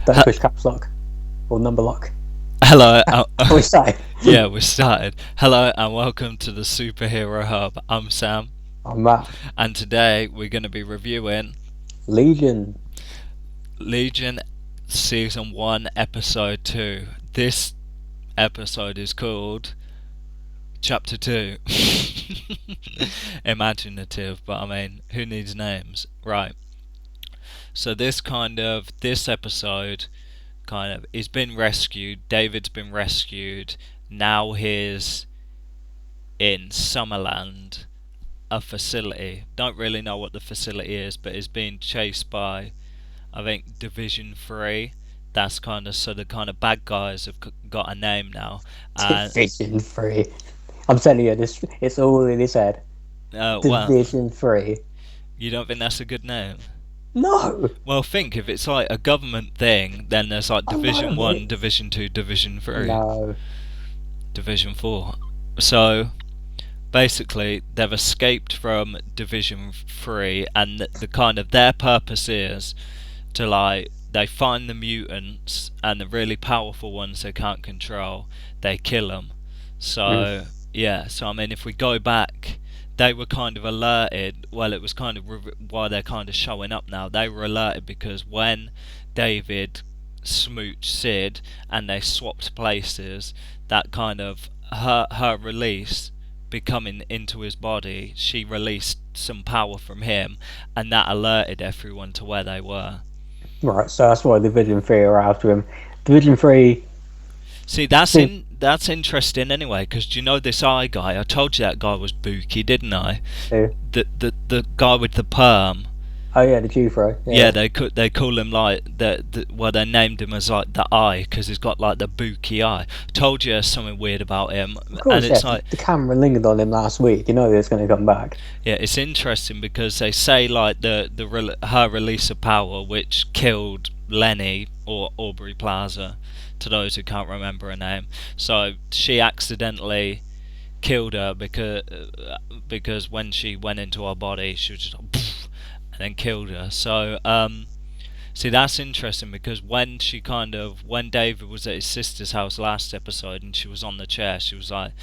Don't push caps lock or number lock. Hello. We say. Yeah, we started. Hello and welcome to the Superhero Hub. I'm Sam, I'm Matt. and today we're going to be reviewing Legion. Legion Season 1, Episode 2. This episode is called Chapter 2. Imaginative, but I mean, who needs names? Right. So this episode he's been rescued. David's been rescued. Now he's in Summerland, a facility. Don't really know what the facility is, but he's being chased by, I think, Division 3. That's so the kind of bad guys have got a name now. Division 3. I'm telling you, it's all in his head. Division 3. You don't think that's a good name? No! Well, think if it's like a government thing, then there's like Division 1, Division 2, Division 3. No. Division 4. So, basically, they've escaped from Division 3, and their purpose is to, they find the mutants, and the really powerful ones they can't control, they kill them. So, yeah, so I mean, if we go back, they were kind of alerted. Well, it was kind of why they're kind of showing up now. They were alerted because when David smooched Sid and they swapped places, that kind of her release becoming into his body, she released some power from him, and that alerted everyone to where they were. Right, so that's why Division 3 are after him. Division 3... See, that's interesting anyway, because do you know this eye guy? I told you that guy was Buki, didn't I? Who? The guy with the perm. Oh yeah, the Jufro. Yeah, they call him they named him as like the eye because he's got like the Buki eye. Told you there's something weird about him. Of course, and it's like the camera lingered on him last week. You know it's going to come back. Yeah, it's interesting because they say like her release of power, which killed Lenny or Aubrey Plaza, to those who can't remember her name. So she accidentally killed her because when she went into her body, she was just like, poof, and then killed her. So see, that's interesting because when David was at his sister's house last episode and she was on the chair, she was like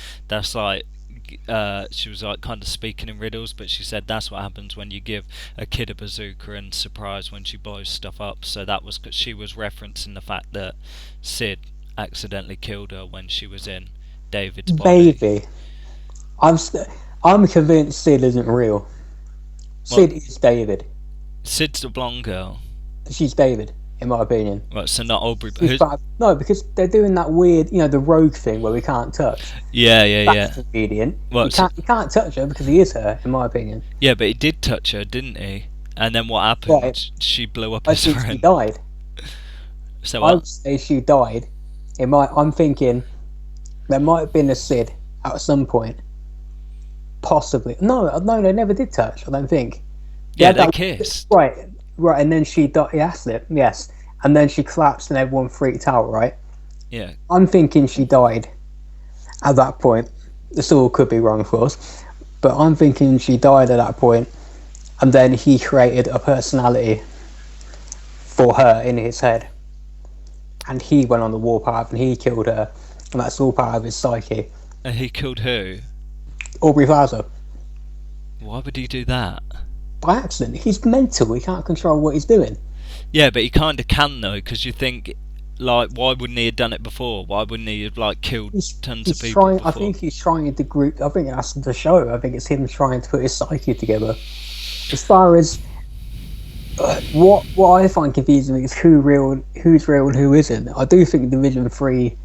kind of speaking in riddles, but she said that's what happens when you give a kid a bazooka and surprise when she blows stuff up. So that was because she was referencing the fact that Sid accidentally killed her when she was in David's body. Baby, I'm convinced Sid isn't real. Sid is David. Sid's the blonde girl. She's David, in my opinion. Right, so not Aubrey. No, because they're doing that weird, the rogue thing where we can't touch. Yeah. That's convenient. Well, you can't touch her because he is her, in my opinion. Yeah, but he did touch her, didn't he? And then what happened? Right. She blew up his friend. She died. So what? I would say she died. I'm thinking there might have been a Sid at some point. Possibly. No, they never did touch, I don't think. Yeah, they kissed. Right, and then she died. Yes. And then she collapsed and everyone freaked out, right? Yeah. I'm thinking she died at that point. This all could be wrong, of course. But I'm thinking she died at that point, and then he created a personality for her in his head. And he went on the warpath and he killed her. And that's all part of his psyche. And he killed who? Aubrey Plaza. Why would he do that? By accident. He's mental. He can't control what he's doing. Yeah, but he kind of can though, because you think, why wouldn't he have done it before? Why wouldn't he have killed tons of people before? I think he's trying to group. I think that's the show. I think it's him trying to put his psyche together. As far as what I find confusing is who's real and who isn't. I do think Division 3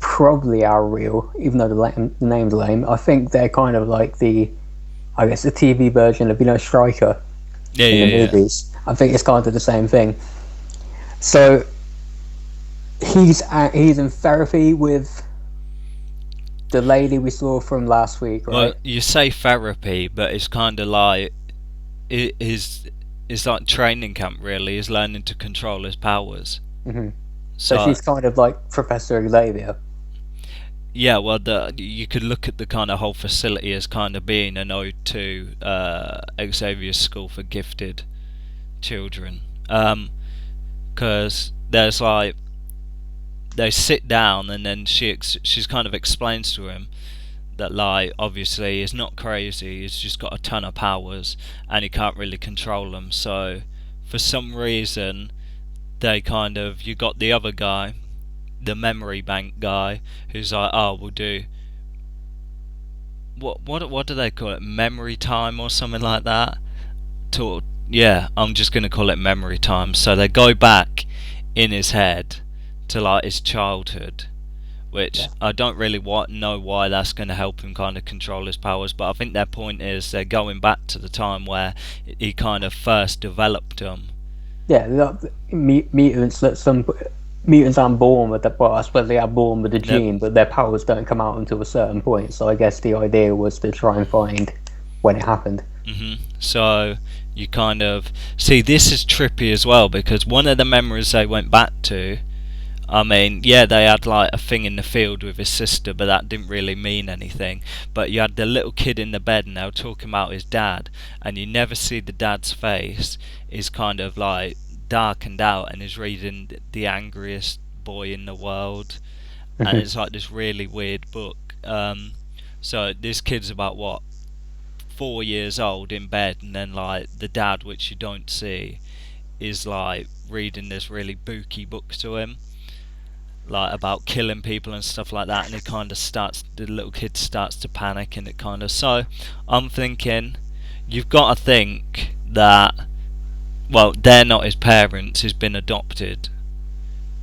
probably are real, even though the name's lame. I think they're kind of like the TV version of Stryker in the movies. I think it's kind of the same thing. So he's in therapy with the lady we saw from last week, right? Well, you say therapy, but it's kind of like it's like training camp. Really, he's learning to control his powers. Mm-hmm. So she's kind of like Professor Xavier. Yeah, well, you could look at the kind of whole facility as kind of being an ode to Xavier's School for Gifted Children. because there's like they sit down and then she's kind of explains to him that like obviously he's not crazy, he's just got a ton of powers and he can't really control them. So for some reason they kind of you got the other guy, the memory bank guy, who's like, oh, we'll do what do they call it, memory time or something like that. To yeah, I'm just gonna call it memory time. So they go back in his head to like his childhood, which Yeah. I don't really know why that's going to help him kind of control his powers, but I think their point is they're going back to the time where he kind of first developed them. Yeah, mutants that some mutants aren't born with the, well, I suppose they are born with the Yep. gene, but their powers don't come out until a certain point. So I guess the idea was to try and find when it happened. So you kind of see this is trippy as well because one of the memories they went back to, I mean, yeah, they had like a thing in the field with his sister, but that didn't really mean anything. But you had the little kid in the bed and they were talking about his dad, and you never see the dad's face. He's kind of like darkened out and is reading The Angriest Boy in the World, and it's like this really weird book. So this kid's about what, 4 years old in bed, and then like the dad, which you don't see, is like reading this really booky book to him, like about killing people and stuff like that, and it kind of starts, the little kid starts to panic, and it kind of, so I'm thinking you've got to think that, well, they're not his parents, he's been adopted.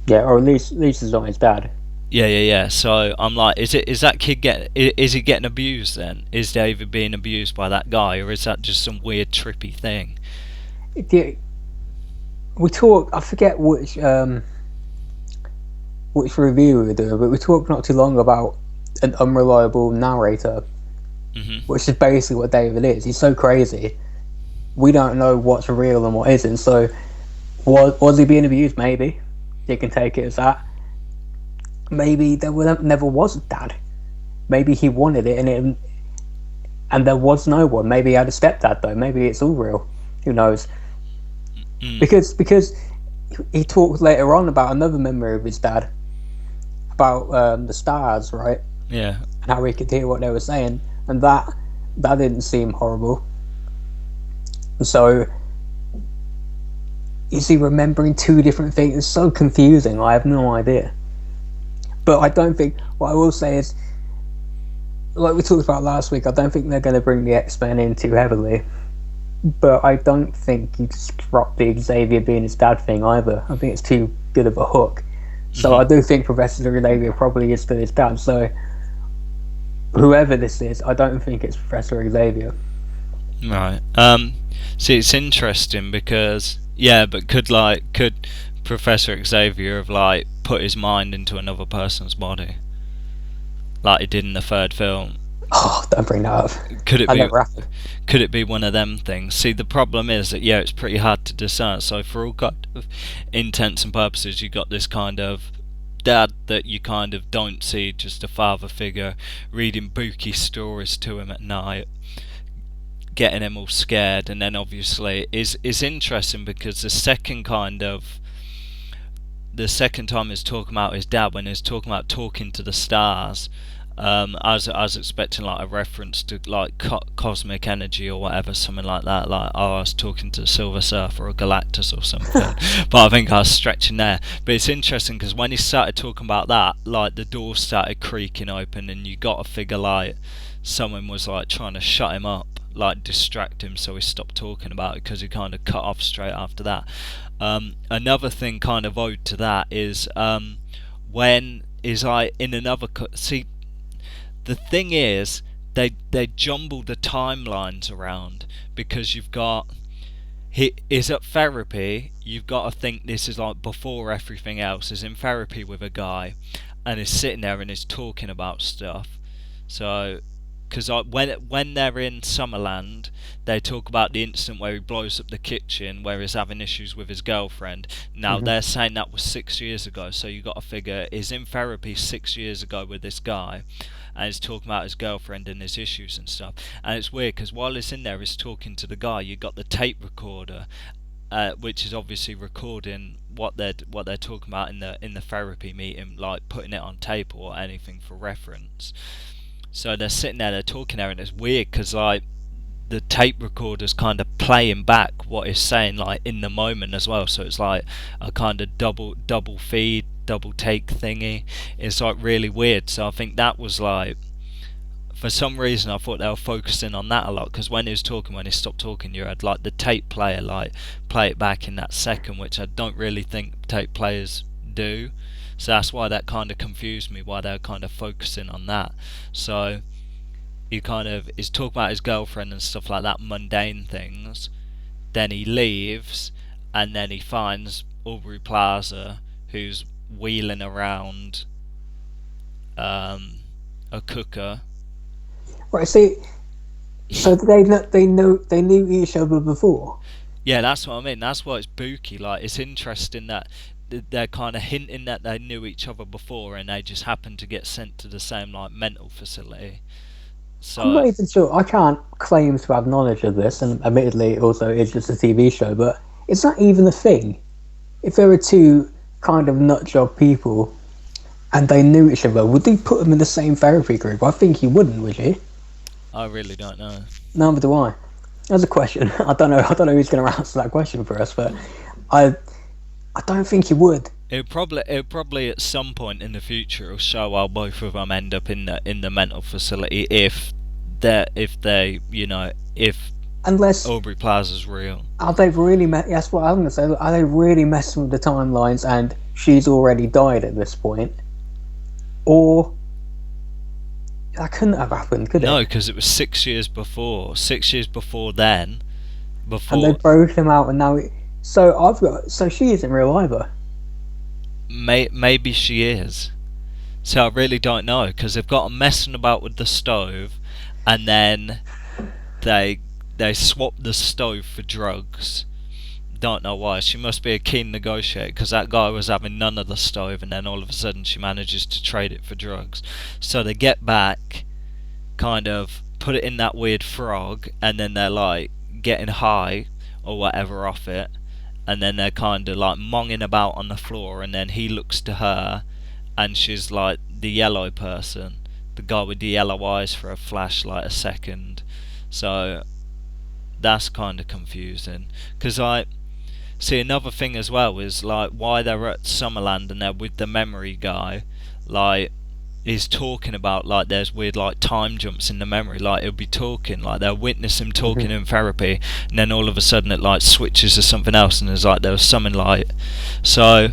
Yeah, or at least it's not his dad. Yeah. So I'm like, is that kid is he getting abused then? Is David being abused by that guy, or is that just some weird trippy thing? Yeah, we talked. I forget which review we were doing, but we talked not too long about an unreliable narrator, which is basically what David is. He's so crazy. We don't know what's real and what isn't. So, was he being abused? Maybe you can take it as that. Maybe there never was a dad. Maybe he wanted it, and there was no one. Maybe he had a stepdad though. Maybe it's all real. Who knows? Because he talks later on about another memory of his dad, about the stars, right? Yeah. And how he could hear what they were saying, and that didn't seem horrible. So, is he remembering two different things? It's so confusing. I have no idea. But I don't think. What I will say is, like we talked about last week, I don't think they're going to bring the X-Men in too heavily. But I don't think you just drop the Xavier being his dad thing either. I think it's too good of a hook. So I do think Professor Xavier probably is still his dad. So whoever this is, I don't think it's Professor Xavier. Right. See, it's interesting because but could Professor Xavier have like put his mind into another person's body, like he did in the third film? Oh, don't bring that up. Could it That be? never happened. Could it be one of them things? See, the problem is that it's pretty hard to discern. So for all kind of intents and purposes, you got this kind of dad that you kind of don't see, just a father figure reading booky stories to him at night, getting him all scared, and then obviously is interesting because the second time he's talking about his dad, when he's talking about talking to the stars, I was expecting like a reference to like cosmic energy or whatever, something like that. Like, oh, I was talking to the Silver Surfer or Galactus or something. But I think I was stretching there. But it's interesting because when he started talking about that, like the door started creaking open, and you got to figure like someone was like trying to shut him up, like distract him, so he stopped talking about it because he kind of cut off straight after that. Another thing kind of owed to that is when is like in another see, the thing is they jumble the timelines around because you've got he is at therapy. You've got to think this is like before everything else. Is in therapy with a guy and is sitting there and is talking about stuff. So because when they're in Summerland, they talk about the incident where he blows up the kitchen, where he's having issues with his girlfriend. Now they're saying that was 6 years ago, so you got to figure he's in therapy 6 years ago with this guy, and he's talking about his girlfriend and his issues and stuff. And it's weird because while he's in there, he's talking to the guy. You got the tape recorder, which is obviously recording what they're talking about in the therapy meeting, like putting it on tape or anything for reference. So they're sitting there, they're talking there, and it's weird because like the tape recorder's kind of playing back what it's saying like in the moment as well. So it's like a kind of double feed, double take thingy. It's like really weird. So I think that was like, for some reason I thought they were focusing on that a lot, because when he was talking, when he stopped talking, you had like the tape player like play it back in that second, which I don't really think tape players do. So that's why that kind of confused me, why they were kind of focusing on that. So he kind of is talking about his girlfriend and stuff like that, mundane things. Then he leaves, and then he finds Aubrey Plaza, who's wheeling around a cooker. Right. See, so they knew each other before. Yeah, that's what I mean. That's why it's spooky. Like, it's interesting that they're kind of hinting that they knew each other before, and they just happened to get sent to the same like mental facility. I'm not So even sure. I can't claim to have knowledge of this, and admittedly, also it's just a TV show. But it's not even a thing. If there were two kind of nutjob people and they knew each other, would they put them in the same therapy group? I think you wouldn't, would you? I really don't know. Neither do I. That's a question. I don't know. I don't know who's going to answer that question for us, but I I don't think you would. It'll probably at some point in the future it'll show how both of them end up in the mental facility, if Unless Aubrey Plaza's real. are they really? That's what I'm going to say. Are they really messing with the timelines? And she's already died at this point, or that couldn't have happened, could No, it? because it was 6 years before. 6 years before then. And they Before broke him out, and now. So she isn't real either. maybe she is. So I really don't know, because they've got them messing about with the stove, and then they they swap the stove for drugs. Don't know why. She must be a keen negotiator, because that guy was having none of the stove, and then all of a sudden she manages to trade it for drugs. So they get back, kind of put it in that weird frog, and then they're like getting high or whatever off it, and then they're kind of like monging about on the floor, and then he looks to her, and she's like the yellow person, the guy with the yellow eyes for a flash, like a second. So that's kind of confusing, because I see another thing as well is like why they're at Summerland and they're with the memory guy, like he's talking about like there's weird like time jumps in the memory, like he'll be talking, like they'll witness him talking in therapy, and then all of a sudden it like switches to something else, and there's like there was something like, so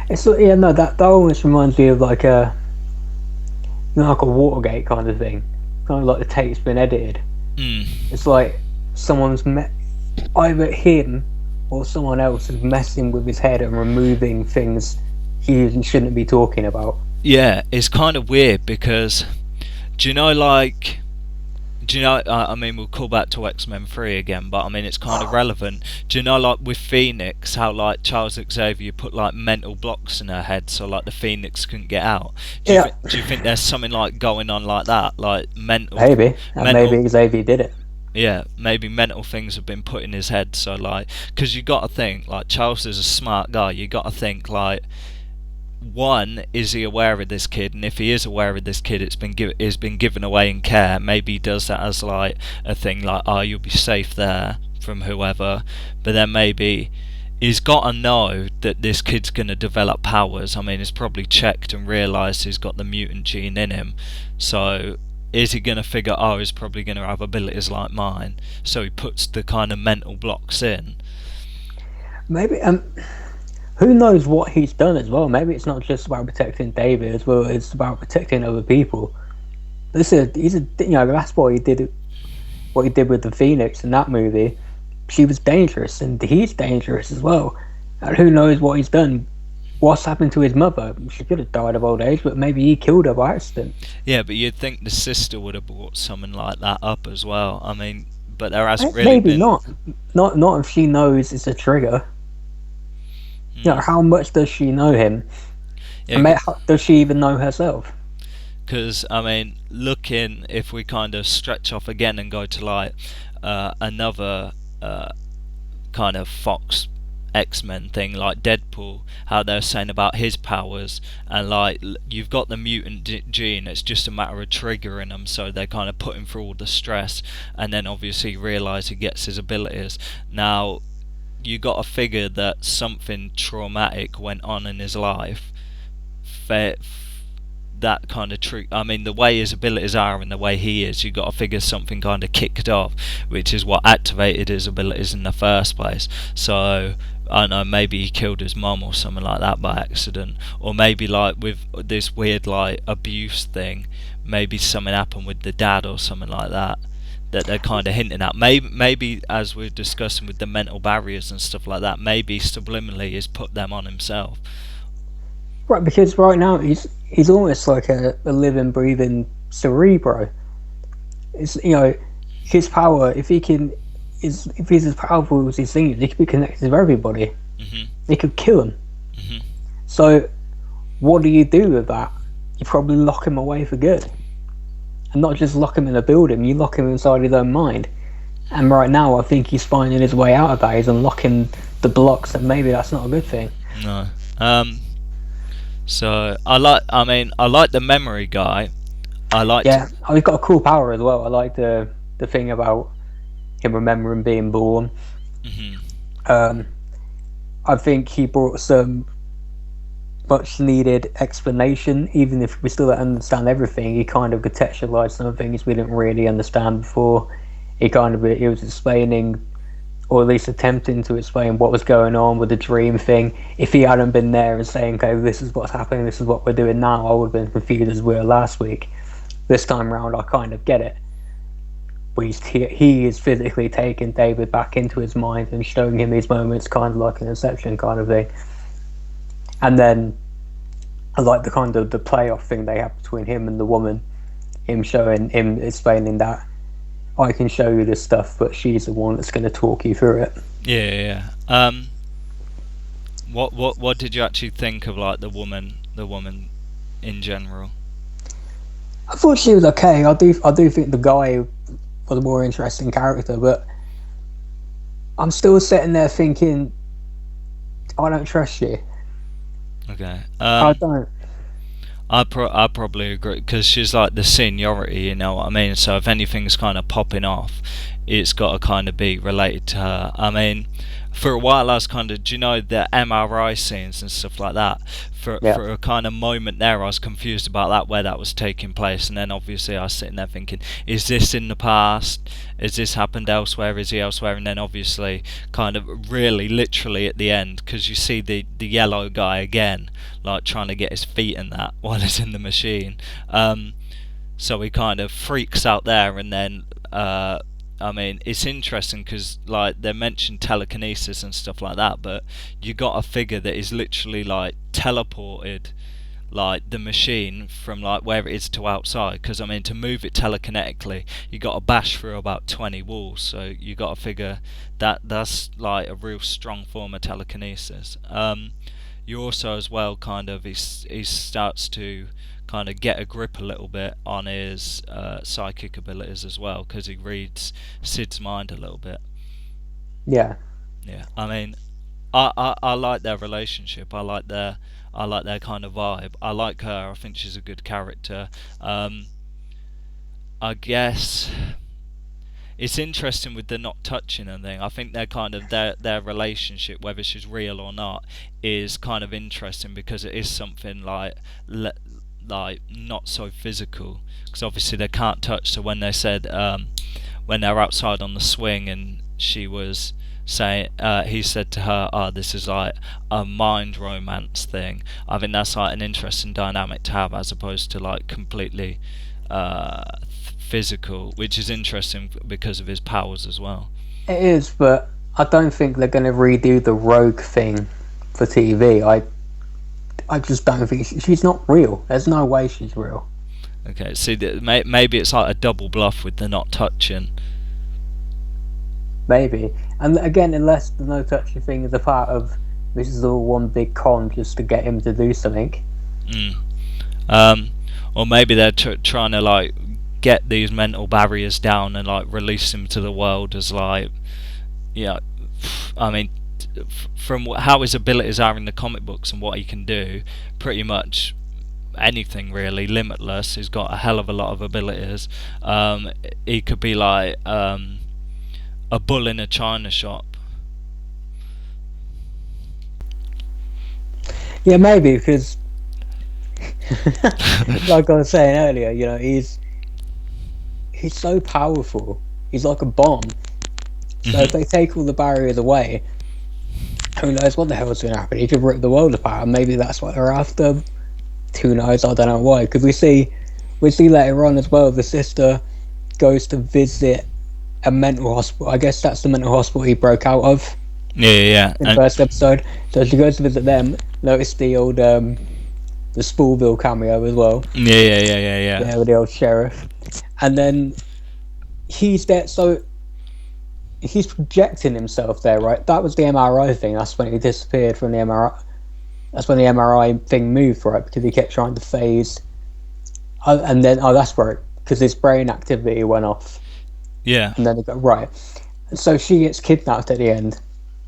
It's yeah, no, that almost reminds me of like like a Watergate kind of thing, kind of like the tape's been edited. mm, It's like someone's either him or someone else is messing with his head and removing things he shouldn't be talking about. yeah, it's kind of weird because do you know like do you know I mean we'll call back to X-Men 3 again, but I mean it's kind of relevant. Do you know like with Phoenix how like Charles Xavier put like mental blocks in her head so like the Phoenix couldn't get out? Yeah, Do you think there's something like going on like that, like maybe, and mental maybe Xavier did it. yeah, maybe mental things have been put in his head, so like because you got to think like Charles is a smart guy, you got to think like, one, is he aware of this kid? And if he is aware of this kid, it's been given away in care. Maybe he does that as like a thing, like, oh, you'll be safe there from whoever. But then maybe he's got to know that this kid's going to develop powers. I mean, he's probably checked and realised he's got the mutant gene in him. So is he going to figure, oh, he's probably going to have abilities like mine? So he puts the kind of mental blocks in. Maybe who knows what he's done as well? Maybe it's not just about protecting David as well; it's about protecting other people. He's a that's what he did. What he did with the Phoenix in that movie, she was dangerous, and he's dangerous as well. And who knows what he's done? What's happened to his mother? She could have died of old age, but maybe he killed her by accident. Yeah, but you'd think the sister would have brought something like that up as well. I mean, but there hasn't really Maybe been. not if she knows it's a trigger. How much does she know him? Yeah, Does she even know herself? because I mean, looking if we kind of stretch off again and go to like another kind of Fox X-Men thing, like Deadpool, how they're saying about his powers, and like you've got the mutant gene, it's just a matter of triggering them, so they kind of put him through all the stress, and then obviously realise he gets his abilities. Now, you got to figure that something traumatic went on in his life, that kind of trick. I mean, the way his abilities are and the way he is, you got to figure something kind of kicked off, which is what activated his abilities in the first place. So I don't know, maybe he killed his mum or something like that by accident, or maybe like with this weird like abuse thing, maybe something happened with the dad or something like that. That they're kind of hinting at. Maybe as we're discussing with the mental barriers and stuff like that, maybe subliminally he's put them on himself. Right, because right now he's almost like a living, breathing cerebro. It's his power. If he can, if he's as powerful as he seems, he could be connected to everybody. Mhm. He could kill him. Mhm. So, what do you do with that? You probably lock him away for good, and not just lock him in a building. You lock him inside his own mind. And right now, I think he's finding his way out of that. He's unlocking the blocks, and maybe that's not a good thing. No. So I like the memory guy. Yeah, he's got a cool power as well. I like the thing about him remembering being born. Mm-hmm. I think he brought some much needed explanation, even if we still don't understand everything. He kind of contextualized some things we didn't really understand before. He was explaining, or at least attempting to explain what was going on with the dream thing. If he hadn't been there and saying, okay, this is what's happening, this is what we're doing now, I would have been confused as we were last week. This time round, I kind of get it. He is physically taking David back into his mind and showing him these moments, kind of like an Inception kind of thing. And then I like the kind of the playoff thing they have between him and the woman. Him explaining that I can show you this stuff, but she's the one that's going to talk you through it. Yeah. What did you actually think of like the woman in general? I thought she was okay. I do think the guy was a more interesting character, but I'm still sitting there thinking, I don't trust you. Okay. I don't. I probably agree, because she's like the seniority, you know what I mean? So if anything's kind of popping off, it's got to kind of be related to her. I mean, for a while I was kind of, do you know, the MRI scenes and stuff like that? For a kind of moment there, I was confused about that, where that was taking place, and then obviously I was sitting there thinking, is this in the past? Has this happened elsewhere? Is he elsewhere? And then obviously, kind of really, literally at the end, because you see the yellow guy again, like trying to get his feet in that while he's in the machine. So he kind of freaks out there, and then I mean, it's interesting because like they mentioned telekinesis and stuff like that, but you got a figure that is literally like teleported, like the machine from like where it is to outside. Because I mean, to move it telekinetically, you got to bash through about 20 walls. So you got to figure that's like a real strong form of telekinesis. You also as well kind of he starts to kind of get a grip a little bit on his psychic abilities as well, because he reads Sid's mind a little bit. Yeah. I mean, I like their relationship. I like their kind of vibe. I like her. I think she's a good character. I guess it's interesting with the not touching and thing. I think they're kind of their relationship, whether she's real or not, is kind of interesting, because it is something like not so physical, because obviously they can't touch. So when they said when they're outside on the swing and she was saying he said to her, oh, this is like a mind romance thing, I think that's like an interesting dynamic to have, as opposed to like completely physical, which is interesting because of his powers as well. It is, but I don't think they're going to redo the Rogue thing for TV. I just don't think she's not real. There's no way she's real. Okay, see, maybe it's like a double bluff with the not touching. Maybe. And again, unless the no touching thing is a part of this is all one big con just to get him to do something. Or maybe they're trying to like get these mental barriers down and like release him to the world as like, yeah, I mean, from how his abilities are in the comic books and what he can do, pretty much anything really, limitless. He's got a hell of a lot of abilities. He could be like a bull in a china shop. Yeah, maybe because, like I was saying earlier, he's so powerful. He's like a bomb. So if they take all the barriers away, who knows what the hell's going to happen? He could rip the world apart. Maybe that's what they're after. Who knows? I don't know why. Because we see later on as well. The sister goes to visit a mental hospital. I guess that's the mental hospital he broke out of. Yeah. In the first episode. So she goes to visit them. Notice the old the Spoolville cameo as well. Yeah. Yeah, with the old sheriff. And then he's there. So he's projecting himself there, right? That was the MRI thing. That's when he disappeared from the MRI. That's when the MRI thing moved, right? Because he kept trying to phase. And then, that's right. Because his brain activity went off. Yeah. And then it got right. So she gets kidnapped at the end.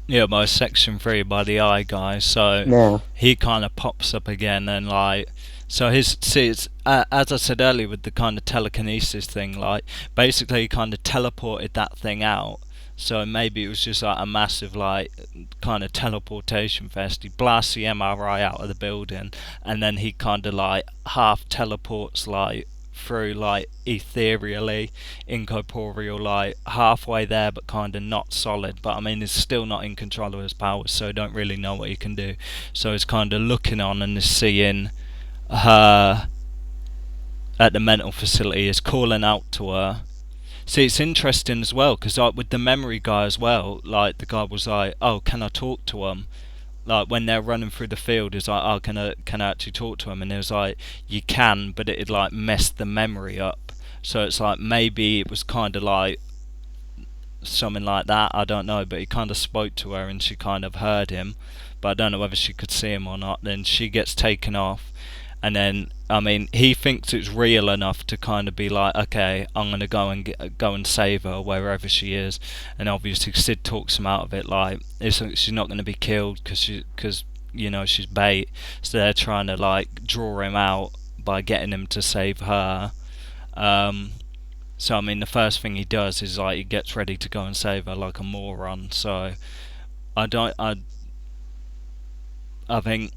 Yeah, by Section 3, by the eye guy. So Yeah. he kind of pops up again and like. So it's as I said earlier with the kind of telekinesis thing, like basically he kind of teleported that thing out. So maybe it was just like a massive like kind of teleportation fest. He blasts the MRI out of the building, and then he kind of like half teleports like through like ethereally, incorporeal, like halfway there, but kind of not solid. But I mean, he's still not in control of his powers, so I don't really know what he can do. So he's kind of looking on and is seeing her at the mental facility, is calling out to her. See, it's interesting as well because like with the memory guy as well, like the guy was like, "Oh, can I talk to him?" Like when they're running through the field, it's like, "Oh, can I actually talk to him?" And it was like, "You can, but it'd like mess the memory up." So it's like maybe it was kind of like something like that. I don't know, but he kind of spoke to her and she kind of heard him, but I don't know whether she could see him or not. Then she gets taken off. And then, I mean, he thinks it's real enough to kind of be like, okay, I'm gonna go and save her wherever she is. And obviously, Sid talks him out of it, like she's not gonna be killed because she's bait. So they're trying to like draw him out by getting him to save her. So I mean, the first thing he does is like he gets ready to go and save her like a moron. So I think,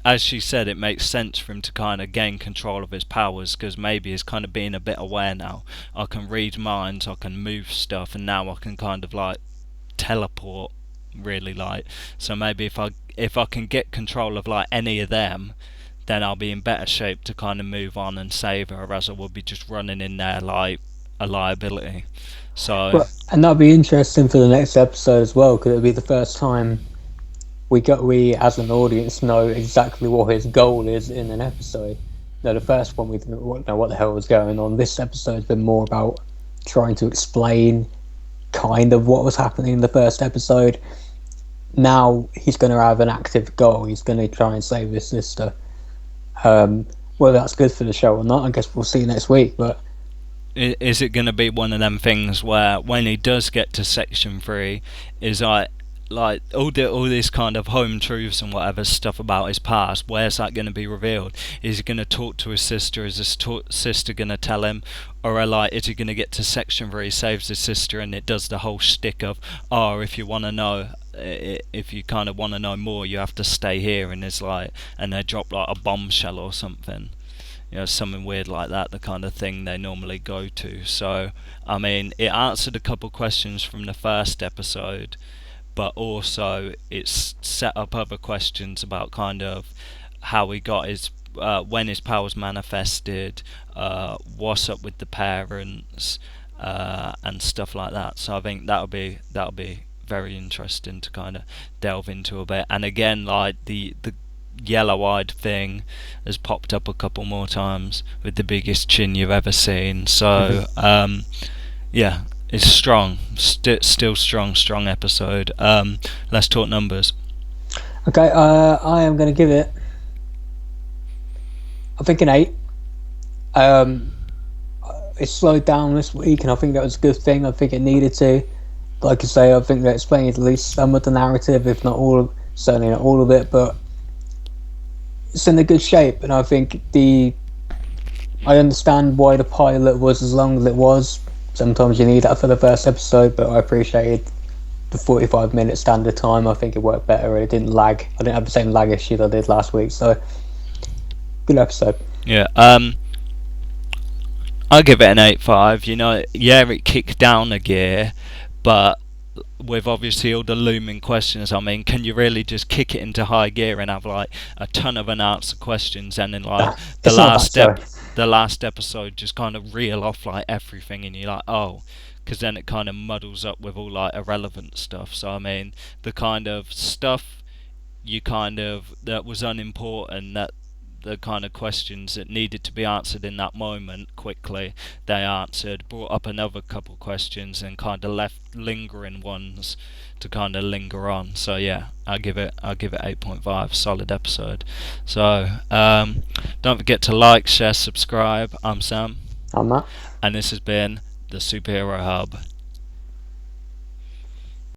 as she said, it makes sense for him to kind of gain control of his powers because maybe he's kind of being a bit aware now. I can read minds, I can move stuff, and now I can kind of like teleport, really like. So maybe if I can get control of like any of them, then I'll be in better shape to kind of move on and save her, as I would be just running in there like a liability. So and that'll be interesting for the next episode as well because it'll be the first time we as an audience know exactly what his goal is in an episode. The first one we didn't know what the hell was going on. This episode's been more about trying to explain kind of what was happening in the first episode. Now he's going to have an active goal. He's going to try and save his sister. Whether that's good for the show or not, I guess we'll see next week. But is it going to be one of them things where when he does get to Section 3, is like all this kind of home truths and whatever stuff about his past, where's that going to be revealed? Is he going to talk to his sister? Is his sister going to tell him? Or is he going to get to Section 3, he saves his sister, and it does the whole shtick of, oh, if you want to know, if you kind of want to know more, you have to stay here, and it's like, and they drop like a bombshell or something. Something weird like that, the kind of thing they normally go to. So, I mean, it answered a couple questions from the first episode, but also it's set up other questions about kind of how he got his when his powers manifested, what's up with the parents, and stuff like that. So I think that'll be very interesting to kind of delve into a bit. And again, like the yellow-eyed thing has popped up a couple more times with the biggest chin you've ever seen. So yeah. It's strong, still strong episode. Let's talk numbers. Okay, I am going to give it, I think, an 8. It slowed down this week, and I think that was a good thing. I think it needed to. like I say, I think they explained at least some of the narrative, if not all, certainly not all of it, but it's in a good shape. And I think I understand why the pilot was as long as it was. Sometimes you need that for the first episode, but I appreciated the 45-minute standard time. I think it worked better. It didn't lag. I didn't have the same lag issue that I did last week. So, good episode. Yeah. I give it an 8.5. You know, yeah, it kicked down a gear, but with obviously all the looming questions, I mean, can you really just kick it into high gear and have like a ton of unanswered questions, and then like the It's not that last show. the last episode just kind of reel off like everything, and you're like, oh, because then it kind of muddles up with all like irrelevant stuff. So I mean, the kind of stuff you kind of that was unimportant, that the kind of questions that needed to be answered in that moment quickly, they answered, brought up another couple questions, and kind of left lingering ones to kind of linger on. So yeah, I'll give it 8.5. Solid episode. So don't forget to like, share, subscribe. I'm Sam, I'm Matt. and this has been the Superhero Hub.